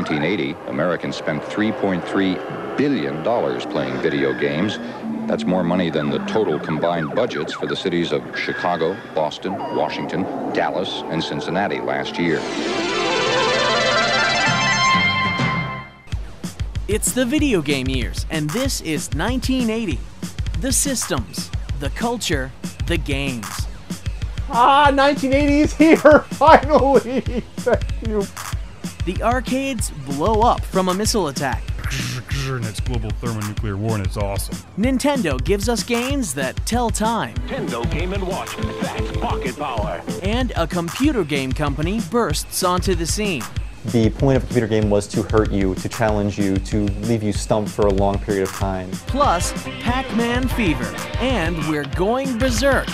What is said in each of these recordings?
1980, Americans spent $3.3 billion playing video games. That's more money than the total combined budgets for the cities of Chicago, Boston, Washington, Dallas, and Cincinnati last year. It's the video game years, and this is 1980. The systems, the culture, the games. 1980 is here, finally! Thank you. The arcades blow up from a missile attack. And it's global thermonuclear war, and it's awesome. Nintendo gives us games that tell time. Nintendo Game & Watch, that's pocket power. And a computer game company bursts onto the scene. The point of a computer game was to hurt you, to challenge you, to leave you stumped for a long period of time. Plus, Pac-Man fever, and we're going berserk.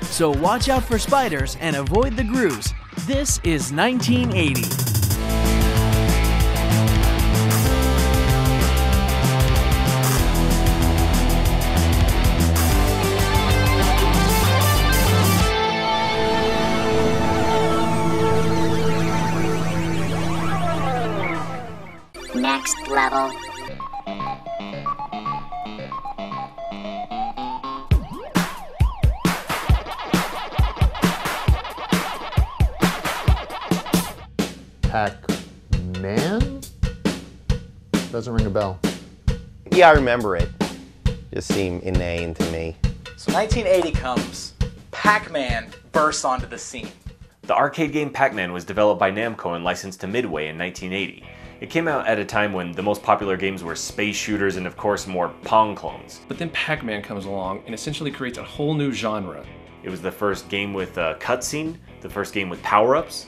So watch out for spiders and avoid the grooves. This is 1980. Next level. Pac-Man? Doesn't ring a bell. Yeah, I remember it. Just seemed inane to me. So 1980 comes. Pac-Man bursts onto the scene. The arcade game Pac-Man was developed by Namco and licensed to Midway in 1980. It came out at a time when the most popular games were space shooters and of course more Pong clones. But then Pac-Man comes along and essentially creates a whole new genre. It was the first game with a cutscene, the first game with power-ups.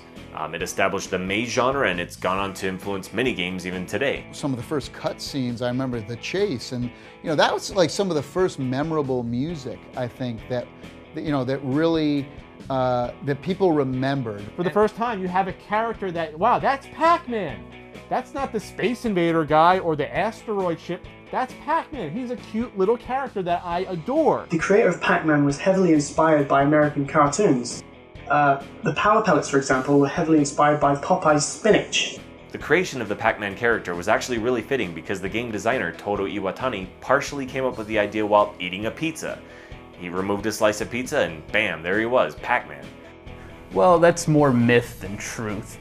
It established the maze genre, and it's gone on to influence many games even today. Some of the first cutscenes, I remember the chase, and that was like some of the first memorable music, I think, that really that people remembered. For the first time, you have a character that, wow, that's Pac-Man. That's not the Space Invader guy or the asteroid ship. That's Pac-Man. He's a cute little character that I adore. The creator of Pac-Man was heavily inspired by American cartoons. The Power Pellets, for example, were heavily inspired by Popeye's spinach. The creation of the Pac-Man character was actually really fitting because the game designer, Toru Iwatani, partially came up with the idea while eating a pizza. He removed a slice of pizza and bam, there he was, Pac-Man. Well, that's more myth than truth.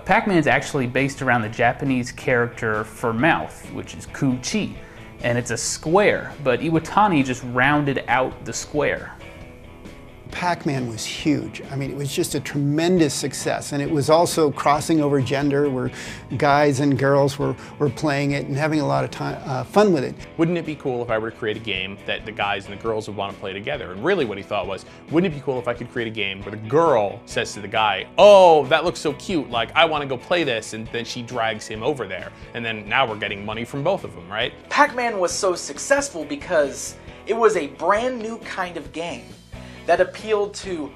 Pac-Man is actually based around the Japanese character for mouth, which is Ku-Chi, and it's a square, but Iwatani just rounded out the square. Pac-Man was huge. I mean, it was just a tremendous success, and it was also crossing over gender, where guys and girls were playing it and having a lot of fun with it. Wouldn't it be cool if I were to create a game that the guys and the girls would want to play together? And really what he thought was, wouldn't it be cool if I could create a game where the girl says to the guy, oh, that looks so cute, like, I want to go play this, and then she drags him over there. And then now we're getting money from both of them, right? Pac-Man was so successful because it was a brand new kind of game that appealed to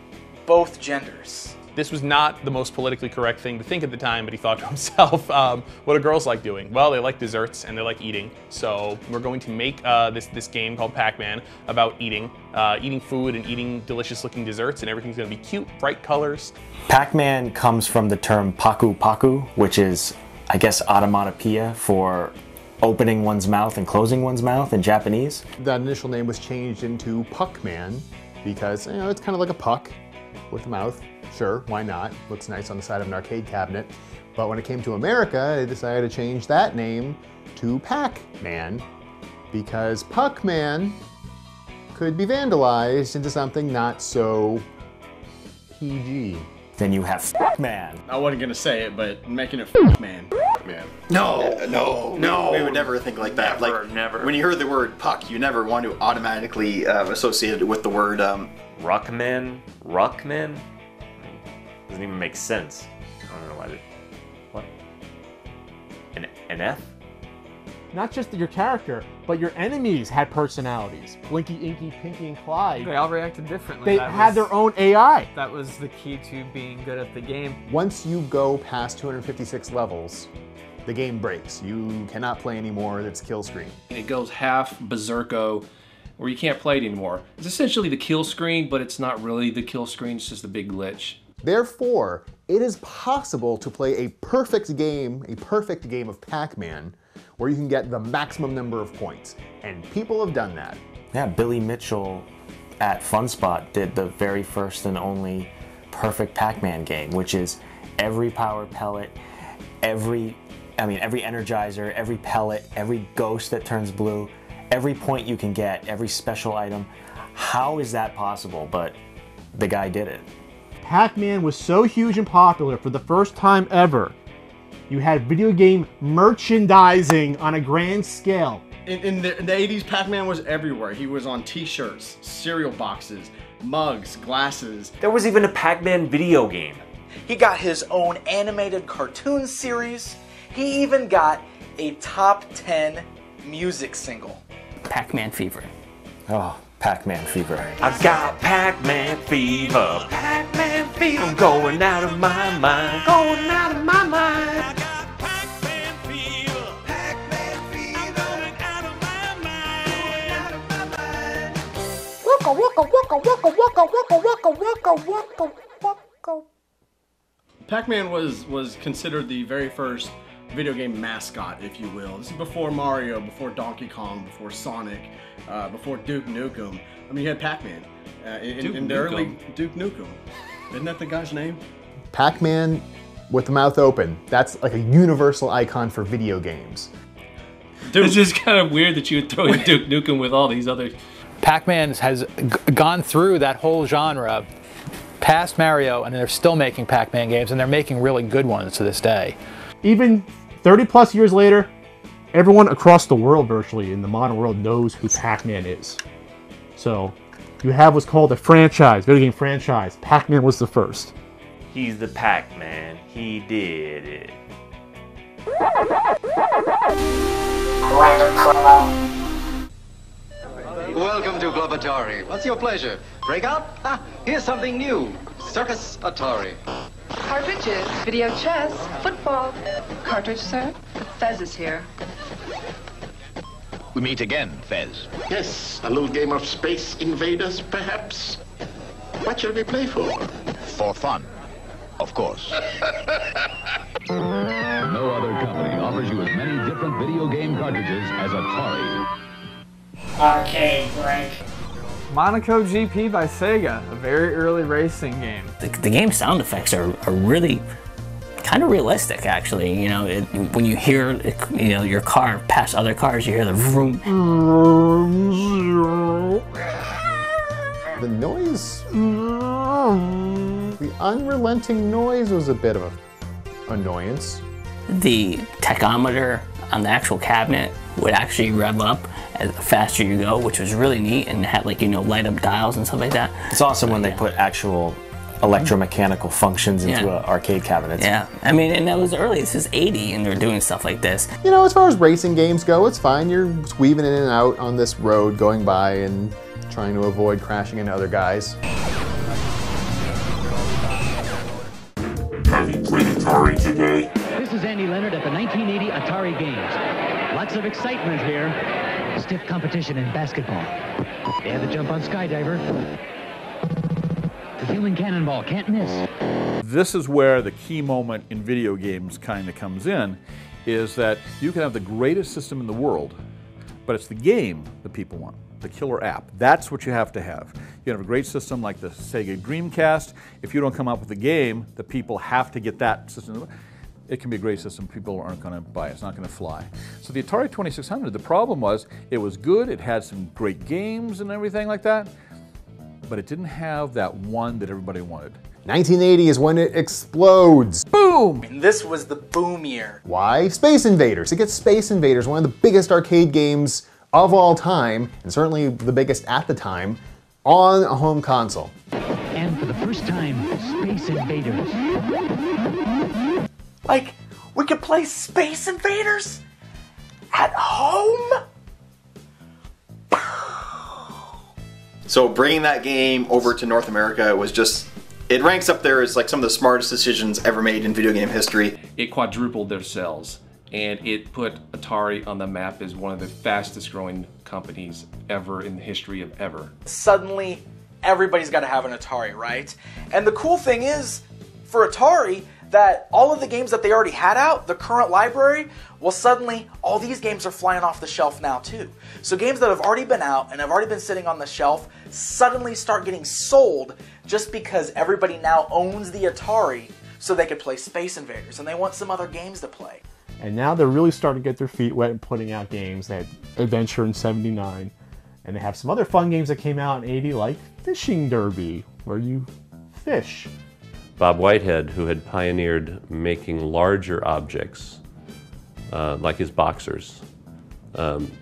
both genders. This was not the most politically correct thing to think at the time, but he thought to himself, what do girls like doing? Well, they like desserts and they like eating. So we're going to make this game called Pac-Man about eating food and eating delicious looking desserts, and everything's gonna be cute, bright colors. Pac-Man comes from the term paku paku, which is, I guess, onomatopoeia for opening one's mouth and closing one's mouth in Japanese. That initial name was changed into Puck-Man, because it's kind of like a puck with a mouth. Sure, why not? Looks nice on the side of an arcade cabinet. But when it came to America, they decided to change that name to Pac-Man, because Puck-Man could be vandalized into something not so PG. Then you have F***Man. I wasn't gonna say it, but making it F***Man. Man. No. We would never think like that. Never. When you heard the word puck, you never want to automatically associate it with the word Ruckman? Ruckman? Doesn't even make sense. I don't know why they... What? An F? Not just your character, but your enemies had personalities. Blinky, Inky, Pinky, and Clyde. They all reacted differently. They had their own AI. That was the key to being good at the game. Once you go past 256 levels, the game breaks. You cannot play anymore. It's kill screen. It goes half berserko, where you can't play it anymore. It's essentially the kill screen, but it's not really the kill screen. It's just a big glitch. Therefore, it is possible to play a perfect game of Pac-Man, where you can get the maximum number of points. And people have done that. Yeah, Billy Mitchell at FunSpot did the very first and only perfect Pac-Man game, which is every power pellet, every energizer, every pellet, every ghost that turns blue, every point you can get, every special item. How is that possible? But the guy did it. Pac-Man was so huge and popular for the first time ever. You had video game merchandising on a grand scale. In the 80s, Pac-Man was everywhere. He was on t-shirts, cereal boxes, mugs, glasses. There was even a Pac-Man video game. He got his own animated cartoon series. He even got a top 10 music single. Pac-Man fever. Oh, Pac-Man fever. I got Pac-Man fever. Pac-Man fever. I'm going out of my mind. Going out of my mind. Pac-Man was considered the very first video game mascot, if you will. This is before Mario, before Donkey Kong, before Sonic, before Duke Nukem. I mean, you had Pac-Man in the early Duke Nukem. Isn't that the guy's name? Pac-Man with the mouth open. That's like a universal icon for video games. It's just kind of weird that you would throw in Duke Nukem with all these other... Pac-Man has gone through that whole genre, past Mario, and they're still making Pac-Man games, and they're making really good ones to this day. Even 30 plus years later, everyone across the world virtually in the modern world knows who Pac-Man is. So you have what's called a franchise, video game franchise. Pac-Man was the first. He's the Pac-Man. He did it. Welcome to Club Atari. What's your pleasure? Break out? Ah, here's something new. Circus Atari. Cartridges, video chess, football. Cartridge, sir? Fez is here. We meet again, Fez. Yes, a little game of Space Invaders, perhaps. What shall we play for? For fun, of course. No other company offers you as many different video game cartridges as Atari. Arcade break. Monaco GP by Sega, a very early racing game. The game sound effects are really kind of realistic, actually. You know, when you hear your car pass other cars, you hear the vroom. The noise, the unrelenting noise was a bit of an annoyance. The tachometer on the actual cabinet would actually rev up as faster you go, which was really neat, and had light up dials and stuff like that. It's awesome when they put actual electromechanical functions into arcade cabinets. Yeah, I mean, and that was early. This is 80, and they're doing stuff like this. You know, as far as racing games go, it's fine. You're weaving in and out on this road, going by and trying to avoid crashing into other guys. Have you played Atari today? This is Andy Leonard at the 1980 Atari Games. Lots of excitement here. Stiff competition in basketball. They have the jump on Skydiver. The human cannonball can't miss. This is where the key moment in video games kind of comes in, is that you can have the greatest system in the world, but it's the game that people want, the killer app. That's what you have to have. You can have a great system like the Sega Dreamcast. If you don't come up with a game, the people have to get that system. It can be a great system, people aren't going to buy it, it's not going to fly. So the Atari 2600, the problem was it was good, it had some great games and everything like that, but it didn't have that one that everybody wanted. 1980 is when it explodes. Boom! And this was the boom year. Why? Space Invaders. It gets Space Invaders, one of the biggest arcade games of all time, and certainly the biggest at the time, on a home console. And for the first time, Space Invaders. Like, we could play Space Invaders at home? So bringing that game over to North America was just, it ranks up there as like some of the smartest decisions ever made in video game history. It quadrupled their sales, and it put Atari on the map as one of the fastest growing companies ever in the history of ever. Suddenly, everybody's got to have an Atari, right? And the cool thing is, for Atari that all of the games that they already had out, the current library, well, suddenly all these games are flying off the shelf now too. So games that have already been out and have already been sitting on the shelf suddenly start getting sold just because everybody now owns the Atari so they could play Space Invaders and they want some other games to play. And now they're really starting to get their feet wet and putting out games. They had Adventure in '79, and they have some other fun games that came out in '80, like Fishing Derby, where you fish. Bob Whitehead, who had pioneered making larger objects, like his boxers,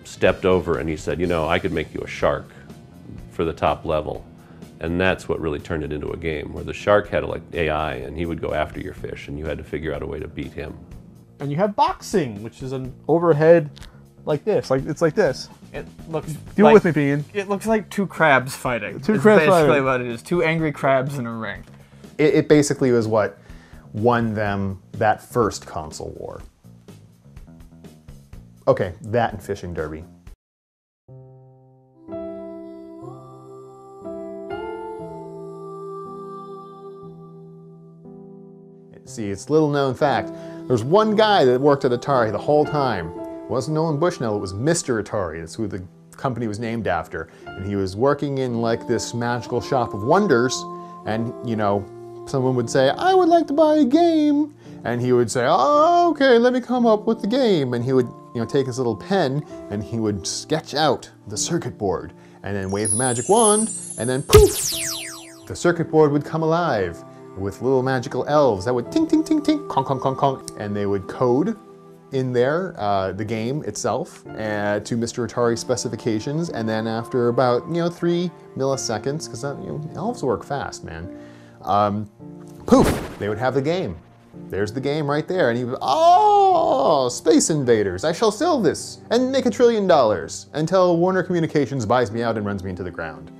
stepped over and he said, you know, I could make you a shark for the top level. And that's what really turned it into a game, where the shark had like AI and he would go after your fish and you had to figure out a way to beat him. And you have boxing, which is an overhead like this. It's like this. It looks Deal like, with me, Bean. It looks like two crabs fighting. Two It's crabs basically fighting. what it is. Two angry crabs in a ring. It basically was what won them that first console war. Okay, that and Fishing Derby. See, it's a little known fact. There's one guy that worked at Atari the whole time. It wasn't Nolan Bushnell, it was Mr. Atari. That's who the company was named after. And he was working in like this magical shop of wonders, and you know, someone would say, I would like to buy a game. And he would say, oh, okay, let me come up with the game. And he would, you know, take his little pen and he would sketch out the circuit board and then wave a magic wand and then poof, the circuit board would come alive with little magical elves that would ting, ting, ting, ting, conk, conk, conk, conk. And they would code in there the game itself to Mr. Atari specifications. And then after about, 3 milliseconds, because elves work fast, man. Poof, they would have the game. There's the game right there. And he would, oh, Space Invaders. I shall sell this and make $1 trillion until Warner Communications buys me out and runs me into the ground.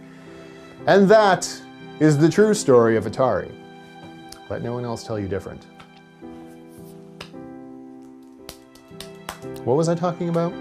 And that is the true story of Atari. Let no one else tell you different. What was I talking about?